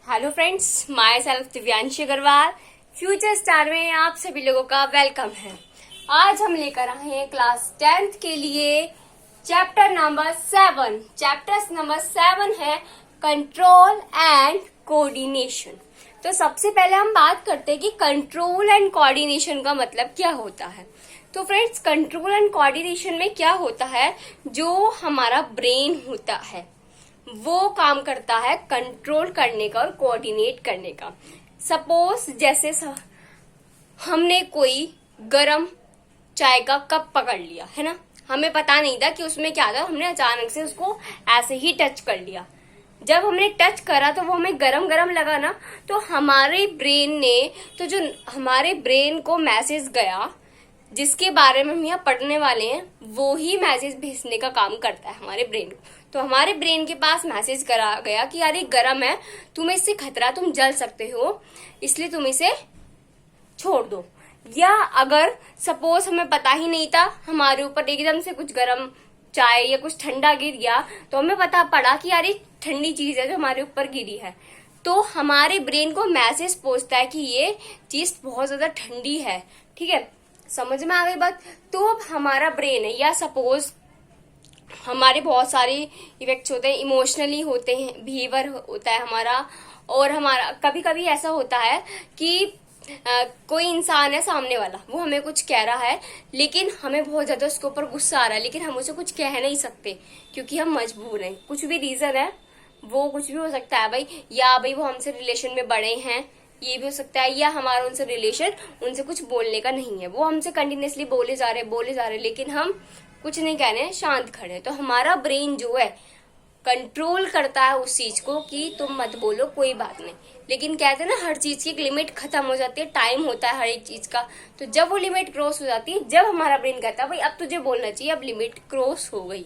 Hello friends, myself Divyanshi Agarwal future star में आप सभी लोगों का वेलकम है। आज हम लेकर आए हैं क्लास 10th के लिए चैप्टर नंबर 7। चैप्टर नंबर 7 है कंट्रोल एंड कोऑर्डिनेशन। तो सबसे पहले हम बात करते हैं कि कंट्रोल एंड कोऑर्डिनेशन का मतलब क्या होता है। तो फ्रेंड्स, कंट्रोल एंड कोऑर्डिनेशन में क्या होता है, जो हमारा ब्रेन होता है वो काम करता है कंट्रोल करने का और कोऑर्डिनेट करने का। सपोज जैसे हमने कोई गरम चाय का कप पकड़ लिया है ना, हमें पता नहीं था कि उसमें क्या था, हमने अचानक से उसको ऐसे ही टच कर लिया। जब हमने टच करा तो वो हमें गरम गरम लगा ना, तो हमारे ब्रेन को मैसेज गया जिसके बारे में हम यहाँ पढ़ने वाले हैं, वो ही मैसेज भेजने का काम करता है हमारे ब्रेन को। तो हमारे ब्रेन के पास मैसेज करा गया कि यार ये गर्म है, तुम्हें इससे खतरा, तुम जल सकते हो, इसलिए तुम इसे छोड़ दो। या अगर सपोज हमें पता ही नहीं था, हमारे ऊपर एकदम से कुछ गर्म चाय या कुछ ठंडा गिर गया, तो हमें पता पड़ा कि यार ये ठंडी चीज है जो हमारे ऊपर गिरी है, तो हमारे ब्रेन को मैसेज पहुंचता है कि ये चीज बहुत ज्यादा ठंडी है। ठीक है, समझ में आ गई बात। तो अब हमारा ब्रेन है, या सपोज हमारे बहुत सारे इफेक्ट्स होते हैं, इमोशनली होते हैं, बिहेवियर होता है हमारा, और हमारा कभी कभी ऐसा होता है कि कोई इंसान है सामने वाला, वो हमें कुछ कह रहा है लेकिन हमें बहुत ज्यादा उसके ऊपर गुस्सा आ रहा है, लेकिन हम उसे कुछ कह नहीं सकते क्योंकि हम मजबूर हैं। कुछ भी रीजन है, वो कुछ भी हो सकता है भाई, या भाई वो हमसे रिलेशन में बड़े हैं, ये भी हो सकता है, या हमारा उनसे रिलेशन उनसे कुछ बोलने का नहीं है, वो हमसे कंटिन्यूसली बोले जा रहे लेकिन हम कुछ नहीं कह रहे हैं, शांत खड़े हैं। तो हमारा ब्रेन जो है कंट्रोल करता है उस चीज को कि तुम मत बोलो, कोई बात नहीं। लेकिन कहते हैं ना, हर चीज की एक लिमिट खत्म हो जाती है, टाइम होता है हर एक चीज का। तो जब वो लिमिट क्रॉस हो जाती है, जब हमारा ब्रेन कहता है भाई अब तुझे बोलना चाहिए, अब लिमिट क्रॉस हो गई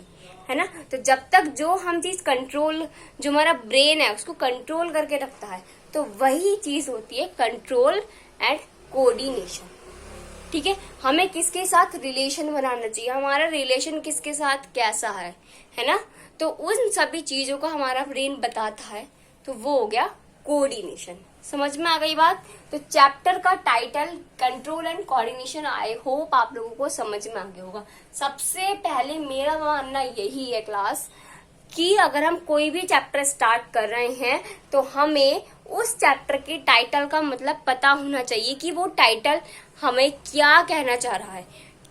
है ना। तो जब तक जो हम चीज कंट्रोल, जो हमारा ब्रेन है उसको कंट्रोल करके रखता है, तो वही चीज होती है कंट्रोल एंड कोऑर्डिनेशन। ठीक है, हमें किसके साथ रिलेशन बनाना चाहिए, हमारा रिलेशन किसके साथ कैसा है ना, तो उन सभी चीजों का हमारा ब्रेन बताता है, तो वो हो गया कोऑर्डिनेशन। समझ में आ गई बात। तो चैप्टर का title control and coordination, I hope आप लोगों को समझ में आ गया होगा। सबसे पहले मेरा मानना यही है क्लास, कि अगर हम कोई भी चैप्टर स्टार्ट कर रहे हैं तो हमें उस चैप्टर के टाइटल का मतलब पता होना चाहिए कि वो टाइटल हमें क्या कहना चाह रहा है।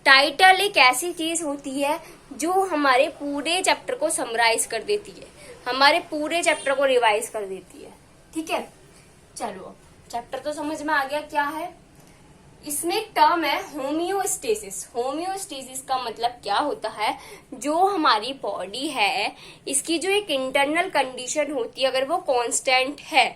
टाइटल एक ऐसी चीज होती है जो हमारे पूरे चैप्टर को समराइज कर देती है, हमारे पूरे चैप्टर को रिवाइज कर देती है। ठीक है, चलो चैप्टर तो समझ में आ गया क्या है। इसमें एक टर्म है होम्योस्टेसिस। होम्योस्टेसिस का मतलब क्या होता है, जो हमारी बॉडी है इसकी जो एक इंटरनल कंडीशन होती है, अगर वो कांस्टेंट है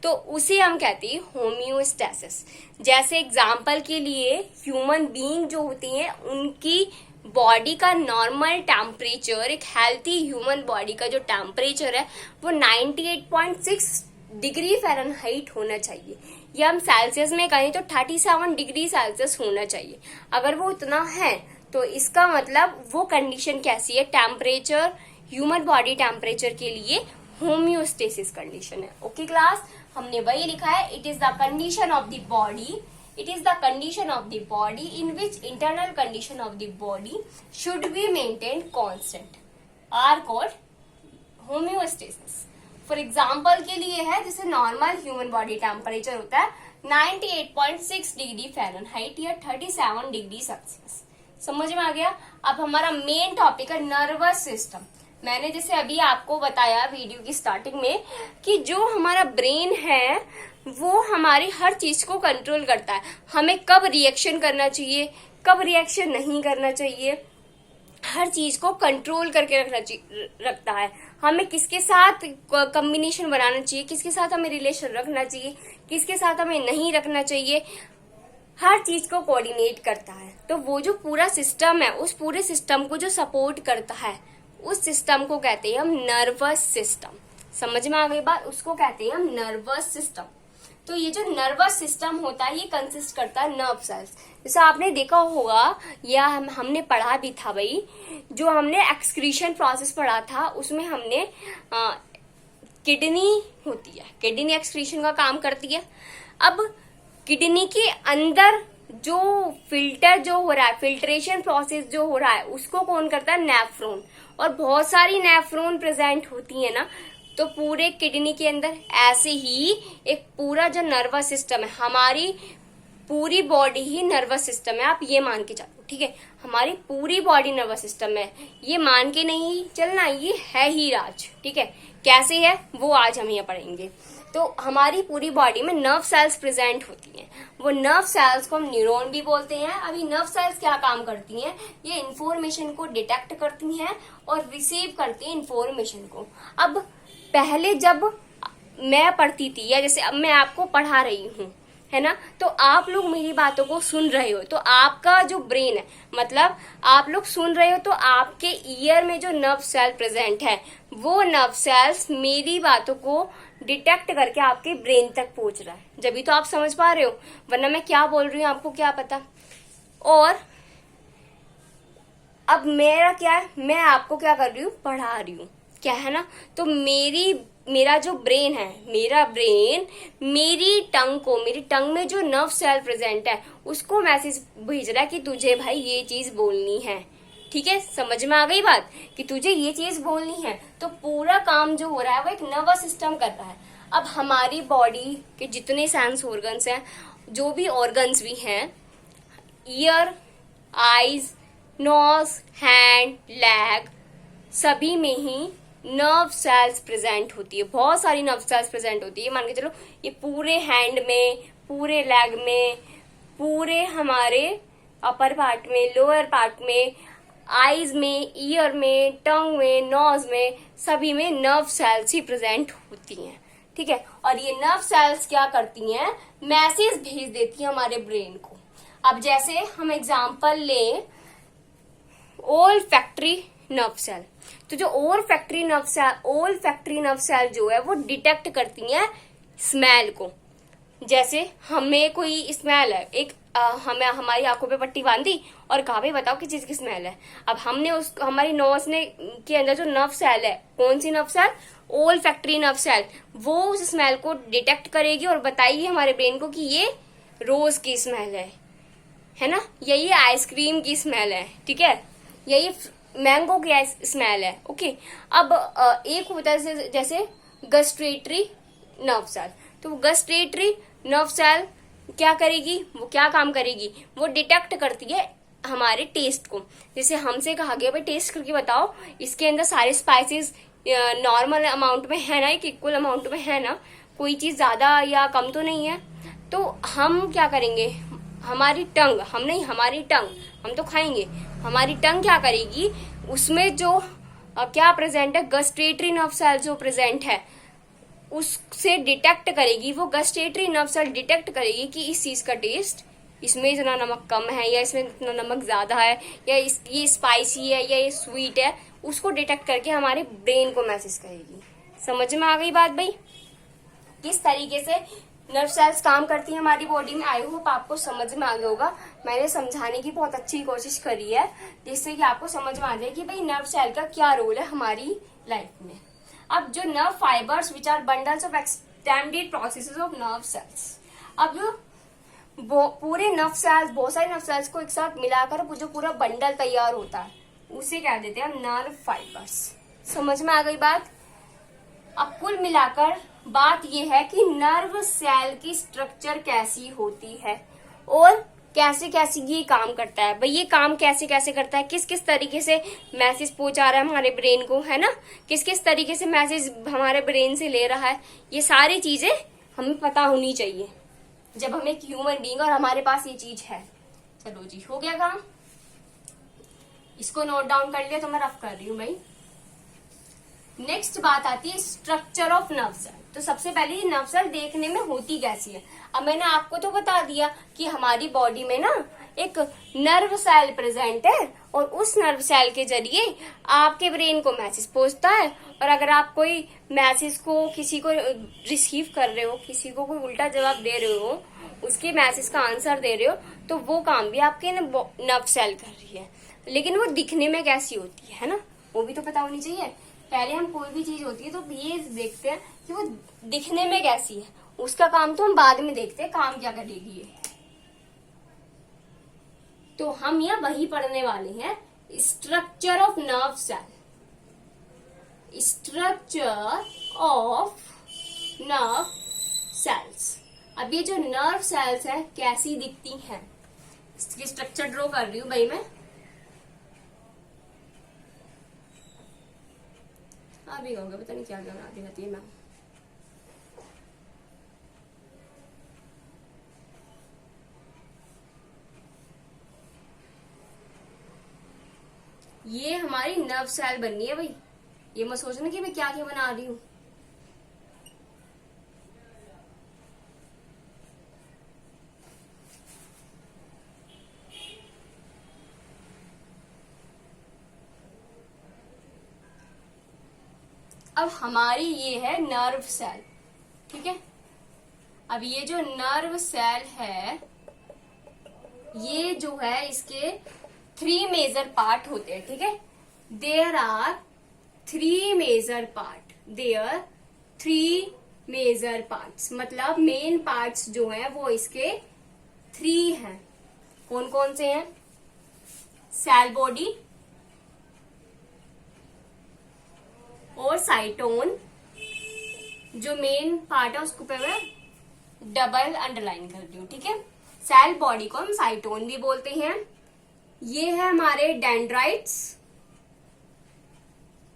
तो उसे हम कहते हैं होम्योस्टेसिस। जैसे एग्जांपल के लिए ह्यूमन बीइंग जो होती हैं, उनकी बॉडी का नॉर्मल टेम्परेचर, एक हेल्थी ह्यूमन बॉडी का जो टेम्परेचर है वो 98.6 डिग्री फ़ारेनहाइट होना चाहिए, या हम सेल्सियस में कहें तो 37 डिग्री सेल्सियस होना चाहिए। अगर वो उतना है तो इसका मतलब वो कंडीशन कैसी है, टेम्परेचर, ह्यूमन बॉडी टेम्परेचर के लिए होम्योस्टेसिस कंडीशन है। ओके क्लास, हमने वही लिखा है, it is the condition of the body, it is the condition of the body in which internal condition of the body should be maintained constant, are called homeostasis. For example के लिए है, जैसे normal human body temperature होता है 98.6 degree Fahrenheit या 37 degree Celsius. समझ में आ गया। अब हमारा मेन टॉपिक है नर्वस सिस्टम। मैंने जैसे अभी आपको बताया वीडियो की स्टार्टिंग में कि जो हमारा ब्रेन है वो हमारी हर चीज को कंट्रोल करता है, हमें कब रिएक्शन करना चाहिए, कब रिएक्शन नहीं करना चाहिए, हर चीज को कंट्रोल करके रखता है। हमें किसके साथ कॉम्बिनेशन बनाना चाहिए, किसके साथ हमें रिलेशन रखना चाहिए, किसके साथ हमें नहीं रखना चाहिए, हर चीज को कोऑर्डिनेट करता है। तो वो जो पूरा सिस्टम है, उस पूरे सिस्टम को जो सपोर्ट करता है, उस सिस्टम को कहते हैं हम नर्वस सिस्टम। समझ में आ गई बात, उसको कहते हैं हम नर्वस सिस्टम। तो ये जो नर्वस सिस्टम होता है ये कंसिस्ट करता है नर्व सेल्स। जैसा आपने देखा होगा या हमने पढ़ा भी था भाई, जो हमने एक्सक्रीशन प्रोसेस पढ़ा था उसमें हमने किडनी होती है, किडनी एक्सक्रीशन का काम करती है। अब किडनी के अंदर जो फिल्टर जो हो रहा है, फिल्ट्रेशन प्रोसेस जो हो रहा है, उसको कौन करता है? नेफ्रॉन। और बहुत सारी नेफ्रॉन प्रेजेंट होती है ना, तो पूरे किडनी के अंदर ऐसे ही एक पूरा जो नर्वस सिस्टम है, हमारी पूरी बॉडी ही नर्वस सिस्टम है, आप ये मान के चलो, ठीक है? हमारी पूरी बॉडी नर्वस सिस्टम है, ये मान के नहीं चलना, ये है ही राज, ठीक है? कैसे है वो आज हम यहाँ पढ़ेंगे। तो हमारी पूरी बॉडी में नर्व सेल्स प्रेजेंट होती हैं, वो नर्व सेल्स को हम न्यूरॉन भी बोलते हैं। अभी नर्व सेल्स क्या काम करती हैं? ये इंफॉर्मेशन को डिटेक्ट करती हैं और रिसीव करती हैं इंफॉर्मेशन को। अब पहले जब मैं पढ़ती थी, या जैसे अब मैं आपको पढ़ा रही हूँ, है ना, तो आप लोग मेरी बातों को सुन रहे हो, तो आपका जो ब्रेन है, मतलब आप लोग सुन रहे हो, तो आपके ईयर में जो नर्व सेल प्रेजेंट है, वो नर्व सेल्स मेरी बातों को डिटेक्ट करके आपके ब्रेन तक पहुंच रहा है, जब तो आप समझ पा रहे हो, वरना मैं क्या बोल रही हूँ आपको क्या पता। और अब मेरा क्या है, मैं आपको क्या कर रही हूँ? पढ़ा रही हूँ, क्या है ना। तो मेरा जो ब्रेन है, मेरा ब्रेन मेरी टंग को, मेरी टंग में जो नर्व सेल प्रेजेंट है, उसको मैसेज भेज रहा है कि तुझे भाई ये चीज बोलनी है, ठीक है? समझ में आ गई बात कि तुझे ये चीज बोलनी है। तो पूरा काम जो हो रहा है वो एक नर्वस सिस्टम कर रहा है। अब हमारी बॉडी के जितने सेंस ऑर्गन्स हैं, जो भी ऑर्गन्स भी हैं, ear, eyes, nose, hand, leg, सभी में ही नर्व सेल्स प्रेजेंट होती है, बहुत सारी नर्व सेल्स प्रेजेंट होती है। मान के चलो ये पूरे हैंड में, पूरे लेग में, पूरे हमारे अपर पार्ट में, लोअर पार्ट में, आईज में, ईयर में, टंग में, नोज में, सभी में नर्व सेल्स ही प्रेजेंट होती हैं, ठीक है? और ये नर्व सेल्स क्या करती हैं? मैसेज भेज देती हैं हमारे ब्रेन को। अब जैसे हम एग्जांपल लें ओल्फैक्टरी नर्व सेल, तो जो ओल्फैक्टरी नर्व सेल जो है वो डिटेक्ट करती हैं स्मेल को। जैसे हमें कोई स्मेल है, एक हमें हमारी आंखों पे पट्टी बांधी और कहा भाई बताओ किस चीज की स्मेल है। अब हमने उस हमारी नोज ने के अंदर जो नर्व सेल है, कौन सी nerve cell? Olfactory nerve cell, वो उस स्मेल को डिटेक्ट करेगी और बताएगी हमारे ब्रेन को कि ये रोज की स्मेल है ना, या ये आइसक्रीम की स्मेल है, ठीक है, या ये मैंगो की स्मेल है, ओके। अब एक होता है जैसे गस्ट्रेटरी नर्व सेल, तो गस्ट्रेटरी नर्व सेल क्या करेगी? वो क्या काम करेगी? वो डिटेक्ट करती है हमारे टेस्ट को। जैसे हमसे कहा गया भाई टेस्ट करके बताओ इसके अंदर सारे स्पाइसेस नॉर्मल अमाउंट में है ना, एक इक्वल अमाउंट में है ना, कोई चीज ज्यादा या कम तो नहीं है। तो हम क्या करेंगे? हमारी टंग, हम तो खाएंगे, हमारी टंग क्या करेगी? उसमें जो क्या प्रेजेंट है, गस्ट्रेटरी नर्व सेल जो प्रेजेंट है उससे डिटेक्ट करेगी, वो गस्ट्रेटरी नर्व सेल डिटेक्ट करेगी कि इस चीज का टेस्ट, इसमें इतना नमक कम है या इसमें इतना नमक ज्यादा है, या ये स्पाइसी है या ये स्वीट है, उसको डिटेक्ट करके हमारे ब्रेन को मैसेज करेगी। समझ में आ गई बात भाई? किस तरीके से नर्व सेल्स काम करती है हमारी बॉडी में? आई होप आपको समझ में आ गया होगा। मैंने समझाने की बहुत अच्छी कोशिश करी है जिससे कि आपको समझ में आ जाए कि भाई नर्व सेल का क्या रोल है हमारी लाइफ में। अब जो nerve fibres which are bundles of extended processes of nerve cells, अब पूरे नर्व सेल्स, बहुत सारे नर्व सेल्स को एक साथ मिलाकर जो पूरा बंडल तैयार होता है उसे क्या देते हैं? Nerve fibres. समझ में आ गई बात? अब कुल मिलाकर बात यह है कि नर्व सेल की स्ट्रक्चर कैसी होती है और कैसे कैसे ये काम करता है। भाई ये काम कैसे कैसे करता है, किस किस तरीके से मैसेज पहुंचा रहा है हमारे ब्रेन को, है ना, किस किस तरीके से मैसेज हमारे ब्रेन से ले रहा है, ये सारी चीजें हमें पता होनी चाहिए जब हम एक ह्यूमन बीइंग और हमारे पास ये चीज है। चलो जी, हो गया काम? इसको नोट डाउन कर लिया तो मैं रफ कर रही हूँ भाई। नेक्स्ट बात आती है स्ट्रक्चर ऑफ नर्व सेल। तो सबसे पहले नर्व सेल देखने में होती कैसी है? अब मैंने आपको तो बता दिया कि हमारी बॉडी में ना एक नर्व सेल प्रेजेंट है और उस नर्व सेल के जरिए आपके ब्रेन को मैसेज पहुंचता है। और अगर आप कोई मैसेज को किसी को रिसीव कर रहे हो, किसी को कोई उल्टा जवाब दे रहे हो, उसके मैसेज का आंसर दे रहे हो, तो वो काम भी आपके नर्व सेल कर रही है। लेकिन वो दिखने में कैसी होती है ना, वो भी तो पता होनी चाहिए। पहले हम कोई भी चीज होती है तो ये देखते हैं कि वो दिखने में कैसी है, उसका काम तो हम बाद में देखते हैं काम क्या करेगी ये। तो हम यहाँ वही पढ़ने वाले हैं, structure of nerve cell. Structure of nerve cells. अब ये जो नर्व सेल्स है कैसी दिखती हैं, इसकी स्ट्रक्चर ड्रॉ कर रही हूं भाई मैं। आप भी कहोगे पता नहीं क्या क्या बनाती रहती है मैम। ये हमारी नर्व सेल बननी है भाई, ये मत सोचना कि मैं क्या क्या बना रही हूँ। अब हमारी ये है नर्व सेल, ठीक है। अब ये जो नर्व सेल है, ये जो है इसके 3 मेजर पार्ट होते हैं, ठीक है। There are 3 major part, there 3 major parts, मतलब मेन पार्ट्स जो हैं वो इसके 3 हैं। कौन कौन से हैं? सेल बॉडी और साइटोन, जो मेन पार्ट है उसको पे मैं डबल अंडरलाइन कर दी हूं, ठीक है। सेल बॉडी को हम साइटोन भी बोलते हैं। ये है हमारे डेंड्राइट्स,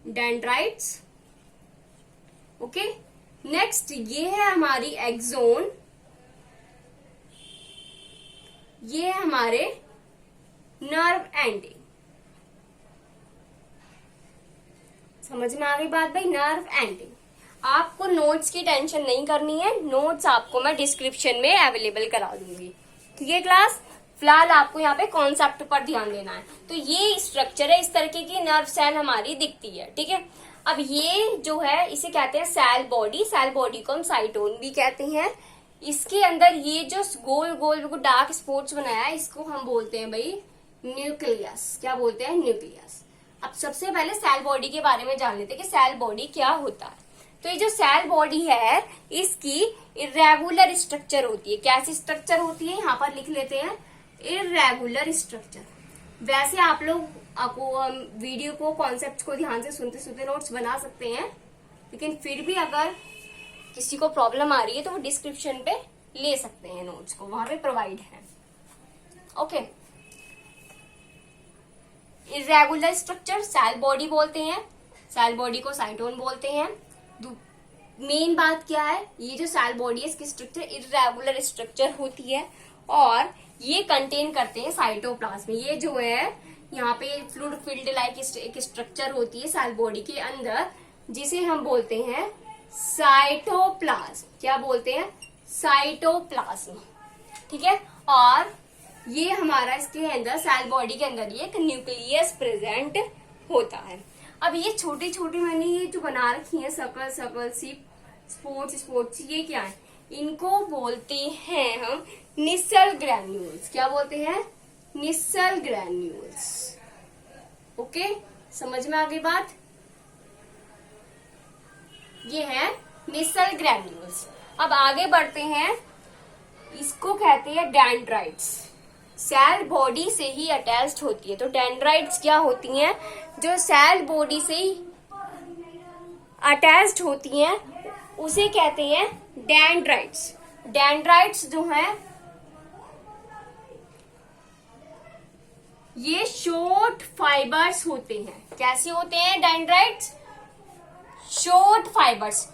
डेंड्राइट्स, ओके। नेक्स्ट ये है हमारी एक्सोन, ये है हमारे नर्व एंडिंग। समझ में आ गई बात भाई? Nerve ending. आपको नोट्स की टेंशन नहीं करनी है, नोट्स आपको मैं डिस्क्रिप्शन में अवेलेबल करा दूंगी, ठीक है क्लास। फिलहाल आपको यहाँ पे कॉन्सेप्ट पर ध्यान देना है। तो ये स्ट्रक्चर है, इस तरीके की नर्व सेल हमारी दिखती है, ठीक है। अब ये जो है इसे कहते हैं सेल बॉडी, सेल बॉडी को हम साइटोन भी कहते हैं। इसके अंदर ये जो गोल गोल डार्क स्पॉट्स बनाया है, इसको हम बोलते हैं भाई न्यूक्लियस। क्या बोलते हैं? न्यूक्लियस। अब सबसे पहले सेल बॉडी के बारे में जान लेते हैं कि सेल बॉडी क्या होता है। तो ये जो सेल बॉडी है इसकी इरेगुलर स्ट्रक्चर होती है। कैसी स्ट्रक्चर होती है यहाँ पर लिख लेते हैं, इरेगुलर स्ट्रक्चर। वैसे आप लोग आपको वीडियो को कॉन्सेप्ट को ध्यान से सुनते सुनते नोट्स बना सकते हैं, लेकिन फिर भी अगर किसी को प्रॉब्लम आ रही है तो वो डिस्क्रिप्शन पे ले सकते हैं, नोट्स को वहां पे प्रोवाइड है, okay. Irregular structure cell body बोलते हैं, सेल बॉडी को साइटोन बोलते हैं। मेन बात क्या है, ये जो सेल बॉडी है इसकी स्ट्रक्चर इरेगुलर स्ट्रक्चर होती है और ये कंटेन करते हैं साइटोप्लाज्म। ये जो है यहाँ पे फ्लूइड फील्ड लाइक एक स्ट्रक्चर होती है सेल बॉडी के अंदर, जिसे हम बोलते हैं साइटोप्लाज्म। क्या बोलते हैं? साइटोप्लाज्म, ठीक है। और ये हमारा इसके अंदर सेल बॉडी के अंदर ये एक न्यूक्लियस प्रेजेंट होता है। अब ये छोटी छोटी मैंने ये जो बना रखी है सर्कल सर्कल सी स्पोर्ट्स, ये क्या है? इनको बोलते हैं हम निसल ग्रैन्यूल्स। क्या बोलते हैं? Nisal granules, okay. समझ में आ गई बात? ये है निसल ग्रैन्यूल्स। अब आगे बढ़ते हैं, इसको कहते हैं डेंड्राइट्स। सेल बॉडी से ही अटैच्ड होती है। तो डेंड्राइट्स क्या होती हैं? जो सेल बॉडी से ही अटैच्ड होती हैं उसे कहते हैं डेंड्राइट्स। डेंड्राइट्स जो हैं ये शॉर्ट फाइबर्स होते हैं। कैसे होते हैं डेंड्राइट्स? शॉर्ट फाइबर्स,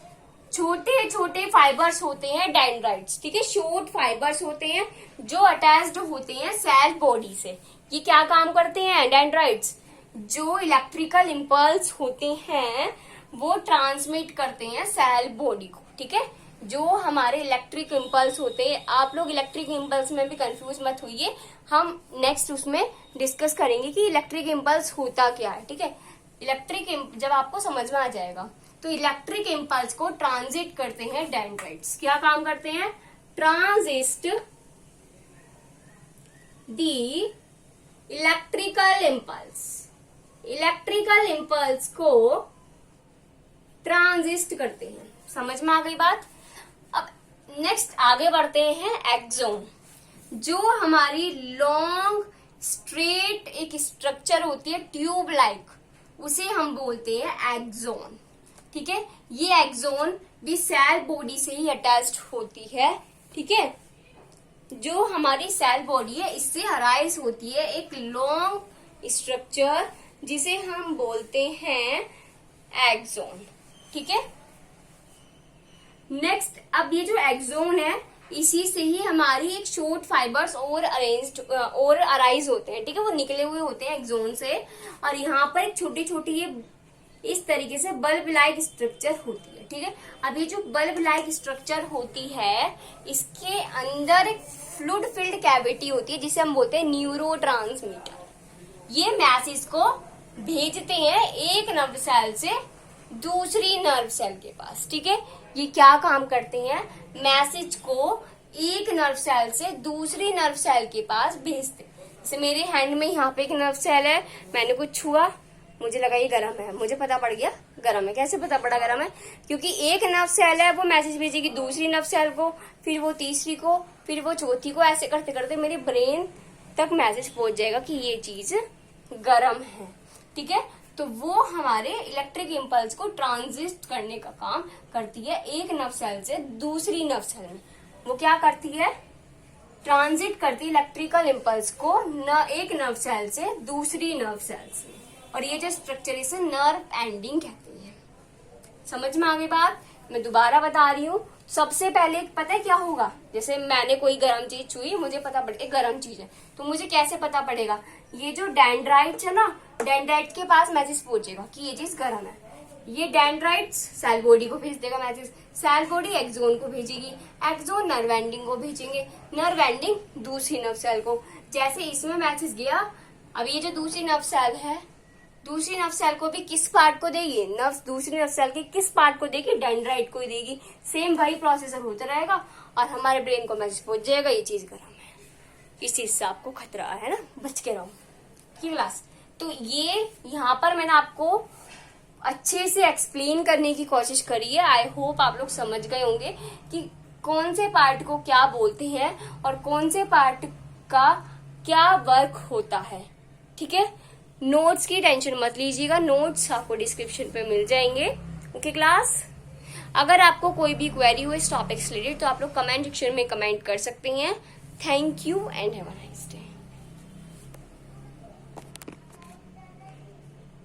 छोटे छोटे फाइबर्स होते हैं डेंड्राइट्स, ठीक है। शॉर्ट फाइबर्स होते हैं जो अटैच्ड होते हैं सेल बॉडी से। ये क्या काम करते हैं डेंड्राइट्स? जो इलेक्ट्रिकल इम्पल्स होते हैं वो ट्रांसमिट करते हैं सेल बॉडी को, ठीक है। जो हमारे इलेक्ट्रिक इम्पल्स होते हैं, आप लोग इलेक्ट्रिक इम्पल्स में भी कंफ्यूज मत होइए, हम नेक्स्ट उसमें डिस्कस करेंगे कि इलेक्ट्रिक इम्पल्स होता क्या है, ठीक है। इलेक्ट्रिक जब आपको समझ में आ जाएगा तो इलेक्ट्रिक इम्पल्स को ट्रांजिट करते हैं डेंड्राइट्स। क्या काम करते हैं? ट्रांजिट दी इलेक्ट्रिकल इम्पल्स। इलेक्ट्रिकल इम्पल्स को ट्रांजिस्ट करते हैं। समझ में आ गई बात। अब नेक्स्ट आगे बढ़ते हैं एक्सोन, जो हमारी लॉन्ग स्ट्रेट एक स्ट्रक्चर होती है ट्यूब लाइक, उसे हम बोलते हैं एक्सोन। ठीक है, ये एक्सोन भी सेल बॉडी से ही अटैच्ड होती है। ठीक है, जो हमारी सेल बॉडी है इससे अराइज होती है एक लॉन्ग स्ट्रक्चर जिसे हम बोलते हैं एक्सोन। ठीक है, नेक्स्ट अब ये जो एक्सोन है इसी से ही हमारी एक शॉर्ट फाइबर्स और अराइज होते हैं। ठीक है, वो निकले हुए होते हैं एक्सोन से, और यहाँ पर एक छोटी छोटी ये इस तरीके से बल्ब लाइक स्ट्रक्चर होती है। ठीक है, अब ये जो बल्ब लाइक स्ट्रक्चर होती है इसके अंदर एक फ्लूइड फिल्ड कैविटी होती है जिसे हम बोलते हैं न्यूरोट्रांसमीटर। ये मैसेज को भेजते हैं एक नर्व सेल से दूसरी नर्व सेल के पास। ठीक है, ये क्या काम करते हैं, मैसेज को एक नर्व सेल से दूसरी नर्व सेल के पास भेजते हैं। जैसे मेरे हैंड में यहाँ पे एक नर्व सेल है, मैंने कुछ छुआ, मुझे लगा ये गर्म है, मुझे पता पड़ गया गर्म है। कैसे पता पड़ा गर्म है, क्योंकि एक नर्व सेल है वो मैसेज भेजेगी दूसरी नर्व सेल को, फिर वो तीसरी को, फिर वो चौथी को, ऐसे करते करते मेरे ब्रेन तक मैसेज पहुंच जाएगा कि ये चीज गर्म है। ठीक है, तो वो हमारे इलेक्ट्रिक इम्पल्स को ट्रांजिट करने का काम करती है एक नर्व सेल से दूसरी नर्व सेल में। वो क्या करती है, ट्रांजिट करती है इलेक्ट्रिकल इम्पल्स को एक नर्व सेल से दूसरी नर्व सेल से, और ये जो स्ट्रक्चर इसे नर्व एंडिंग कहते हैं। समझ में आ गई बात। मैं दोबारा बता रही हूँ, सबसे पहले पता है क्या होगा, जैसे मैंने कोई गर्म चीज छुई, मुझे पता पड़ गया गर्म चीज है, तो मुझे कैसे पता पड़ेगा, ये जो डेंड्राइट्स है ना, डेंड्राइट के पास मैसेज पहुंचेगा कि ये चीज गर्म है। ये डेंड्राइट्स सेल बॉडी को भेज देगा मैसेज, सेल बॉडी एक्सोन को भेजेगी, एक्सोन नर्व एंडिंग को भेजेंगे, नर्व एंडिंग दूसरी नर्व सेल को। जैसे इसमें मैसेज गया, अब ये जो दूसरी नर्व सेल है, दूसरी नर्व सेल को भी किस पार्ट को देगी, दूसरी नर्व सेल के किस पार्ट को देगी, डेंड्राइट को ही देगी। सेम वही प्रोसेसर होता रहेगा और हमारे ब्रेन को मैसेज पहुंच जाएगा ये चीज गर्म है। इस चीज से आपको खतरा है ना, बच के रहो। ठीक क्लास, तो ये यहाँ पर मैंने आपको अच्छे से एक्सप्लेन करने की कोशिश करी है। आई होप आप लोग समझ गए होंगे कि कौन से पार्ट को क्या बोलते हैं और कौन से पार्ट का क्या वर्क होता है। ठीक है, नोट्स की टेंशन मत लीजिएगा, नोट्स आपको डिस्क्रिप्शन पे मिल जाएंगे। ओके क्लास, अगर आपको कोई भी क्वेरी हो इस टॉपिक से रिलेटेड तो आप लोग कमेंट सेक्शन में कमेंट कर सकते हैं। Thank you and have a nice day.